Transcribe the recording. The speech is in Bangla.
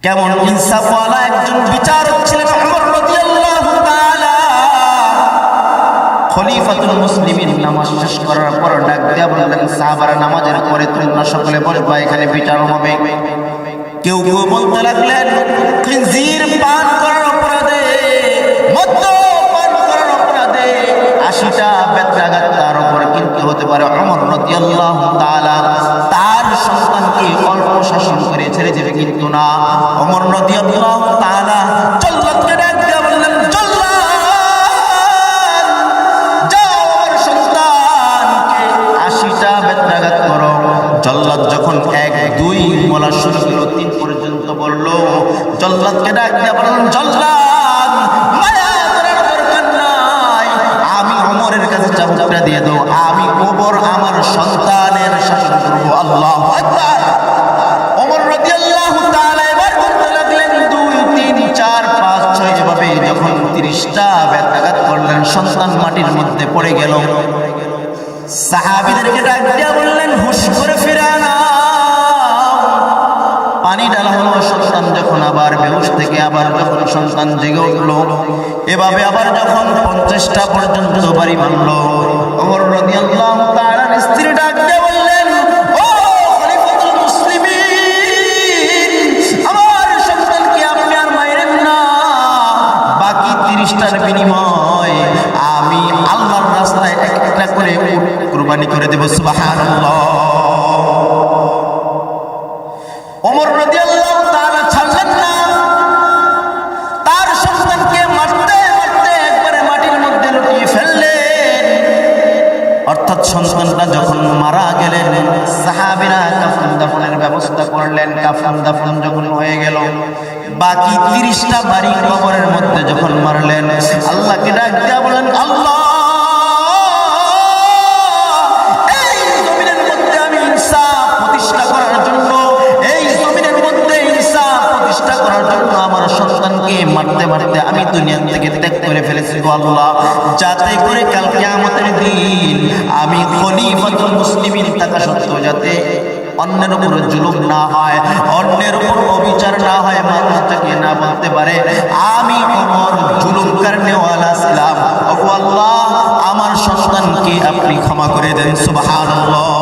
কেমন ইনসাফওয়ালা একজন বিচারক ছিলেন ওমর রাদিয়াল্লাহু তাআলা। খলিফাতুল মুসলিমিন নামাজ শেষ করার পর ডাক দিয়া বললেন, সাহাবারা নামাজের পরে তোমরা সকলে বসবা, এখানে বিচার হবে। কেউ কেউ বলতে লাগলেন, খিনজির পান করার অপরাধে, মদ্য পান করার অপরাধে ৮০টা বেত্রাঘাত তার উপর কিন্তু হতে পারে। ওমর রাদিয়াল্লাহু তাআলা তার সন্তানকে অল্প শাসন করে ছেড়ে দেবে কিন্তু না। ওমর রাদিয়াল্লাহু তাআলা জল্লাদকে ডাক দিয়া বললেন, জল্লাদ যাও আমার সন্তানকে ৮০টা বেত্রাঘাত করো। জল্লাদ যখন ১ ২ বলা শুরু করলো, ৩ পর্যন্ত বললো, জল্লাদকে ডাক দিয়া বললেন, জল্লাদ মায়া করার দরকার নাই, আমি ওমরের কাছে চাবুকটা দিয়ে দাও, আমি ওমর আমার সন্তানের শাসন করবো। আল্লাহু আকবার। ওমর রাদিয়াল্লাহু তাআলা এবার বলতে লাগলেন, ২ ৩ ৪ ৫ ৬ এভাবে যখন ৩০টা বেত্রাঘাত করলেন, সন্তান মাটির মধ্যে পড়ে গেল। সাহাবীদেরকে ডাক দিয়া বললেন, হুশ করে ফিরে নাও। পানি ঢালা হলো। সন্তান যখন আবার বেহুশ থেকে আবার যখন সন্তান জেগে উঠলো, এভাবে আবার যখন ৫০টা পর্যন্ত বাড়ি মারল, ওমর রাদিয়াল্লাহু তাআলার স্ত্রী ডাক দিয়ে বললেন, ও খলিফাতুল মুসলিমিন, আমার সন্তানকে আপনি আর মাইরেন না, বাকি ৩০টার বিনিময় আমি আল্লাহর রাস্তায় একটা করে কুরবানি করে দেব। সুবহানাল্লাহ। ওমর রাদিয়াল্লাহু তাআলা ছাড়লেন না, তার সন্তানকে মারতে মারতে একবারে মাটির মধ্যে লুটিয়ে ফেললেন। অর্থাৎ সন্তানটা যখন মারা গেলেন, সাহাবীরা কাফন দাফনের ব্যবস্থা করলেন। কাফন দাফন যখন হয়ে গেল, বাকি ৩০টা বাড়ি কবরের মধ্যে যখন মারলেন, আল্লাহকে ডাক দিয়া বলেন, আল্লাহ এই জমিনের মধ্যে আমি ইনসাফ প্রতিষ্ঠা করার জন্য, এই জমিনের মধ্যে ইনসাফ প্রতিষ্ঠা করার জন্য আমার সন্তানকে মারতে মারতে আমি দুনিয়া থেকে ত্যাগ করে ফেলেছি গো আল্লাহ, যাতে করে কাল কিয়ামতের দিন আমি খলিফাতুল মুসলিমিন থাকা সত্ত্বেও যাতে অন্যের উপর জুলুম না হয়, অন্যের উপর অবিচার না হয়, মানুষটাকে না বলতে পারে আমি ওমর জুলুম করনেওয়ালা ছিলাম। ওগো আল্লাহ, আমার সন্তানকে আপনি ক্ষমা করে দেন। সুবহানাল্লাহ।